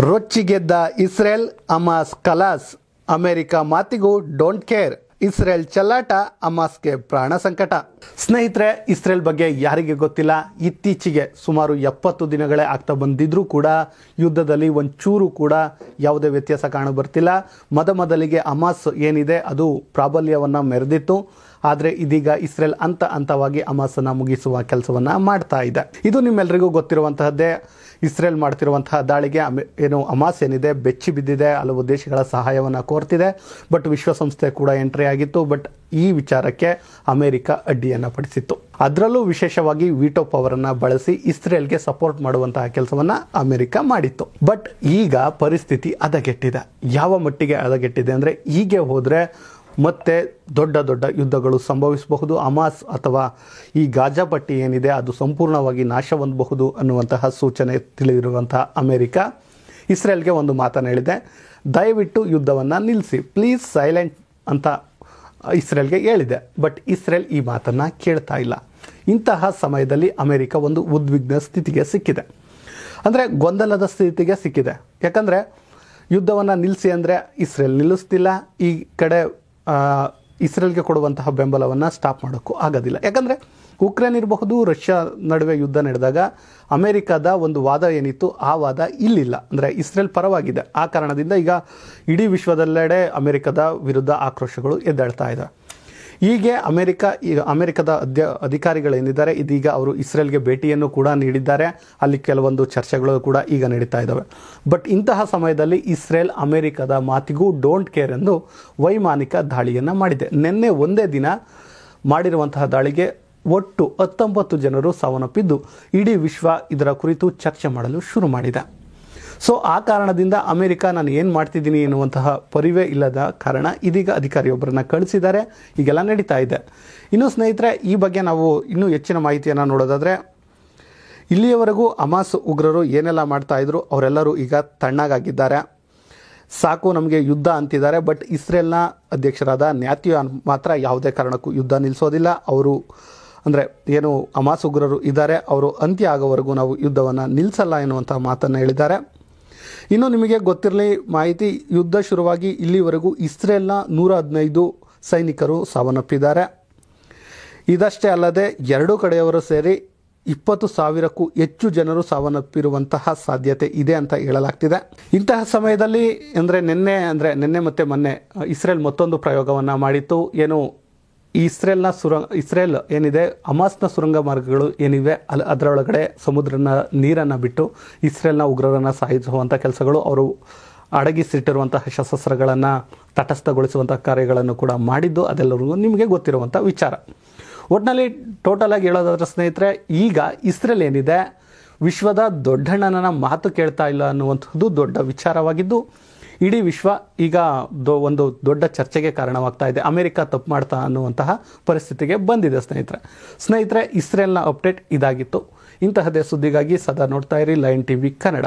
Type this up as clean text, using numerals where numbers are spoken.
ರೊಚ್ಚಿಗೆದ್ದ Israel, Hamas ಖಲಾಸ್, America ಮಾತಿಗೂ don't care. Israel ಚೆಲ್ಲಾಟ, ಹಮಾಸ್ಗೆ ಪ್ರಾಣ ಸಂಕಟ. ಸ್ನೇಹಿತರೆ, ಇಸ್ರೇಲ್ ಬಗ್ಗೆ ಯಾರಿಗೆ ಗೊತ್ತಿಲ್ಲ, ಇತ್ತೀಚೆಗೆ ಸುಮಾರು 70 ದಿನಗಳೇ ಆಗ್ತಾ ಬಂದಿದ್ರೂ ಕೂಡ ಯುದ್ಧದಲ್ಲಿ ಒಂಚೂರು ಕೂಡ ಯಾವುದೇ ವ್ಯತ್ಯಾಸ ಕಾಣಬರ್ತಿಲ್ಲ. ಮೊದಲಿಗೆ ಹಮಾಸ್ ಏನಿದೆ ಅದು ಪ್ರಾಬಲ್ಯವನ್ನು ಮೆರೆದಿತ್ತು. ಆದರೆ ಇದೀಗ ಇಸ್ರೇಲ್ ಹಂತವಾಗಿ ಹಮಾಸನ್ನು ಮುಗಿಸುವ ಕೆಲಸವನ್ನು ಮಾಡ್ತಾ ಇದೆ. ಇದು ನಿಮ್ಮೆಲ್ಲರಿಗೂ ಗೊತ್ತಿರುವಂತಹದ್ದೇ. ಇಸ್ರೇಲ್ ಮಾಡ್ತಿರುವಂತಹ ದಾಳಿಗೆ ಹಮಾಸ್ ಏನಿದೆ ಬೆಚ್ಚಿ ಬಿದ್ದಿದೆ, ಹಲವು ದೇಶಗಳ ಸಹಾಯವನ್ನು ಕೋರ್ತಿದೆ. ಬಟ್ ವಿಶ್ವಸಂಸ್ಥೆ ಕೂಡ ಎಂಟ್ರಿ ಆಗಿತ್ತು. ಬಟ್ ಈ ವಿಚಾರಕ್ಕೆ ಅಮೆರಿಕ ಅಡ್ಡಿಯನ್ನು ಪಡಿಸಿತ್ತು. ಅದರಲ್ಲೂ ವಿಶೇಷವಾಗಿ ವಿಟೋ ಪವರನ್ನು ಬಳಸಿ ಇಸ್ರೇಲ್ಗೆ ಸಪೋರ್ಟ್ ಮಾಡುವಂತಹ ಕೆಲಸವನ್ನು ಅಮೆರಿಕ ಮಾಡಿತ್ತು. ಬಟ್ ಈಗ ಪರಿಸ್ಥಿತಿ ಹದಗೆಟ್ಟಿದೆ. ಯಾವ ಮಟ್ಟಿಗೆ ಹದಗೆಟ್ಟಿದೆ ಅಂದರೆ, ಹೀಗೆ ಹೋದರೆ ಮತ್ತೆ ದೊಡ್ಡ ಯುದ್ಧಗಳು ಸಂಭವಿಸಬಹುದು. ಹಮಾಸ್ ಅಥವಾ ಈ ಗಾಜಾ ಪಟ್ಟಿ ಏನಿದೆ ಅದು ಸಂಪೂರ್ಣವಾಗಿ ನಾಶ ಹೊಂದಬಹುದು ಅನ್ನುವಂತಹ ಸೂಚನೆ ತಿಳಿದಿರುವಂತಹ ಅಮೆರಿಕ ಇಸ್ರೇಲ್ಗೆ ಒಂದು ಮಾತನ್ನು ಹೇಳಿದೆ, ದಯವಿಟ್ಟು ಯುದ್ಧವನ್ನು ನಿಲ್ಲಿಸಿ, ಪ್ಲೀಸ್ ಸೈಲೆಂಟ್ ಅಂತ ಇಸ್ರೇಲ್ಗೆ ಹೇಳಿದೆ. ಬಟ್ ಇಸ್ರೇಲ್ ಈ ಮಾತನ್ನು ಕೇಳ್ತಾ ಇಲ್ಲ. ಇಂತಹ ಸಮಯದಲ್ಲಿ ಅಮೆರಿಕ ಒಂದು ಉದ್ವಿಗ್ನ ಸ್ಥಿತಿಗೆ ಸಿಕ್ಕಿದೆ, ಅಂದರೆ ಗೊಂದಲದ ಸ್ಥಿತಿಗೆ ಸಿಕ್ಕಿದೆ. ಯಾಕಂದರೆ ಯುದ್ಧವನ್ನು ನಿಲ್ಲಿಸಿ ಅಂದರೆ ಇಸ್ರೇಲ್ ನಿಲ್ಲಿಸ್ತಿಲ್ಲ, ಈ ಕಡೆ ಇಸ್ರೇಲ್ಗೆ ಕೊಡುವಂತಹ ಬೆಂಬಲವನ್ನು ಸ್ಟಾಪ್ ಮಾಡೋಕ್ಕೂ ಆಗೋದಿಲ್ಲ. ಯಾಕಂದರೆ ಉಕ್ರೇನ್ ಇರಬಹುದು, ರಷ್ಯಾ ನಡುವೆ ಯುದ್ಧ ನಡೆದಾಗ ಅಮೆರಿಕದ ಒಂದು ವಾದ ಏನಿತ್ತು ಆ ವಾದ ಇಲ್ಲಿಲ್ಲ, ಅಂದರೆ ಇಸ್ರೇಲ್ ಪರವಾಗಿದೆ. ಆ ಕಾರಣದಿಂದ ಈಗ ಇಡೀ ವಿಶ್ವದೆಲ್ಲೆಡೆ ಅಮೆರಿಕದ ವಿರುದ್ಧ ಆಕ್ರೋಶಗಳು ಎದ್ದೇಳ್ತಾ ಇದೆ. ಹೀಗೆ ಅಮೆರಿಕದ ಅಧಿಕಾರಿಗಳೇನಿದ್ದಾರೆ ಇದೀಗ ಅವರು ಇಸ್ರೇಲ್ಗೆ ಭೇಟಿಯನ್ನು ಕೂಡ ನೀಡಿದ್ದಾರೆ. ಅಲ್ಲಿ ಕೆಲವೊಂದು ಚರ್ಚೆಗಳು ಕೂಡ ಈಗ ನಡೀತಾ ಇದ್ದಾವೆ. ಬಟ್ ಇಂತಹ ಸಮಯದಲ್ಲಿ ಇಸ್ರೇಲ್ ಅಮೆರಿಕದ ಮಾತಿಗೂ ಡೋಂಟ್ ಕೇರ್ ಎಂದು ವೈಮಾನಿಕ ದಾಳಿಯನ್ನು ಮಾಡಿದೆ. ನಿನ್ನೆ ಒಂದೇ ದಿನ ಮಾಡಿರುವಂತಹ ದಾಳಿಗೆ ಒಟ್ಟು 19 ಜನರು ಸಾವನ್ನಪ್ಪಿದ್ದು ಇಡೀ ವಿಶ್ವ ಇದರ ಕುರಿತು ಚರ್ಚೆ ಮಾಡಲು ಶುರು ಮಾಡಿದೆ. ಸೊ ಆ ಕಾರಣದಿಂದ ಅಮೆರಿಕ ನಾನು ಏನು ಮಾಡ್ತಿದ್ದೀನಿ ಎನ್ನುವಂತಹ ಪರಿವೇ ಇಲ್ಲದ ಕಾರಣ ಇದೀಗ ಅಧಿಕಾರಿಯೊಬ್ಬರನ್ನು ಕಳಿಸಿದ್ದಾರೆ. ಈಗೆಲ್ಲ ನಡೀತಾ ಇದೆ. ಇನ್ನು ಸ್ನೇಹಿತರೆ, ಈ ಬಗ್ಗೆ ನಾವು ಇನ್ನೂ ಹೆಚ್ಚಿನ ಮಾಹಿತಿಯನ್ನು ನೋಡೋದಾದರೆ, ಇಲ್ಲಿಯವರೆಗೂ ಹಮಾಸ್ ಉಗ್ರರು ಏನೆಲ್ಲ ಮಾಡ್ತಾಯಿದ್ರು ಅವರೆಲ್ಲರೂ ಈಗ ತಣ್ಣಗಾಗಿದ್ದಾರೆ. ಸಾಕು ನಮಗೆ ಯುದ್ಧ ಅಂತಿದ್ದಾರೆ. ಬಟ್ ಇಸ್ರೇಲ್ನ ಅಧ್ಯಕ್ಷರಾದ ನ್ಯಾತ್ಯಾನ್ ಮಾತ್ರ ಯಾವುದೇ ಕಾರಣಕ್ಕೂ ಯುದ್ಧ ನಿಲ್ಲಿಸೋದಿಲ್ಲ. ಅವರು ಅಂದರೆ ಏನು ಹಮಾಸ್ ಉಗ್ರರು ಇದ್ದಾರೆ ಅವರು ಅಂತ್ಯ ಆಗೋವರೆಗೂ ನಾವು ಯುದ್ಧವನ್ನು ನಿಲ್ಲಿಸಲ್ಲ ಎನ್ನುವಂಥ ಮಾತನ್ನು ಹೇಳಿದ್ದಾರೆ. ಇನ್ನು ನಿಮಗೆ ಗೊತ್ತಿರಲಿ ಮಾಹಿತಿ, ಯುದ್ಧ ಶುರುವಾಗಿ ಇಲ್ಲಿವರೆಗೂ ಇಸ್ರೇಲ್ನ 115 ಸೈನಿಕರು ಸಾವನ್ನಪ್ಪಿದ್ದಾರೆ. ಇದಷ್ಟೇ ಅಲ್ಲದೆ ಎರಡೂ ಕಡೆಯವರು ಸೇರಿ 20,000ಕ್ಕೂ ಹೆಚ್ಚು ಜನರು ಸಾವನ್ನಪ್ಪಿರುವಂತಹ ಸಾಧ್ಯತೆ ಇದೆ ಅಂತ ಹೇಳಲಾಗ್ತಿದೆ. ಇಂತಹ ಸಮಯದಲ್ಲಿ ನಿನ್ನೆ ಮತ್ತು ಮೊನ್ನೆ ಇಸ್ರೇಲ್ ಮತ್ತೊಂದು ಪ್ರಯೋಗವನ್ನು ಮಾಡಿತ್ತು. ಏನು ಇಸ್ರೇಲ್ ಏನಿದೆ ಹಮಾಸ್ನ ಸುರಂಗ ಮಾರ್ಗಗಳು ಏನಿವೆ ಅದರೊಳಗಡೆ ಸಮುದ್ರನ ನೀರನ್ನು ಬಿಟ್ಟು ಇಸ್ರೇಲ್ನ ಉಗ್ರರನ್ನು ಸಾಯಿಸುವಂಥ ಕೆಲಸಗಳು, ಅವರು ಅಡಗಿಸಿಟ್ಟಿರುವಂತಹ ಶಸ್ತ್ರಾಸ್ತ್ರಗಳನ್ನು ತಟಸ್ಥಗೊಳಿಸುವಂಥ ಕಾರ್ಯಗಳನ್ನು ಕೂಡ ಮಾಡಿದ್ದು ಅದೆಲ್ಲರಿಗೂ ನಿಮಗೆ ಗೊತ್ತಿರುವಂಥ ವಿಚಾರ. ಒಟ್ಟಿನಲ್ಲಿ ಟೋಟಲಾಗಿ ಹೇಳೋದಾದ್ರೆ ಸ್ನೇಹಿತರೆ, ಈಗ ಇಸ್ರೇಲ್ ಏನಿದೆ ವಿಶ್ವದ ದೊಡ್ಡಣ್ಣನ ಮಾತು ಕೇಳ್ತಾ ಇಲ್ಲ ಅನ್ನುವಂಥದ್ದು ದೊಡ್ಡ ವಿಚಾರವಾಗಿದ್ದು ಇಡೀ ವಿಶ್ವ ಈಗ ಒಂದು ದೊಡ್ಡ ಚರ್ಚೆಗೆ ಕಾರಣವಾಗ್ತಾ ಇದೆ. ಅಮೆರಿಕ ತಪ್ಪು ಮಾಡ್ತಾ ಅನ್ನುವಂತಹ ಪರಿಸ್ಥಿತಿಗೆ ಬಂದಿದೆ. ಸ್ನೇಹಿತರೆ, ಇಸ್ರೇಲ್ನ ಅಪ್ಡೇಟ್ ಇದಾಗಿತ್ತು. ಇಂತಹದೇ ಸುದ್ದಿಗಾಗಿ ಸದಾ ನೋಡ್ತಾ ಇರಿ ಲಯನ್ ಟಿವಿ ಕನ್ನಡ.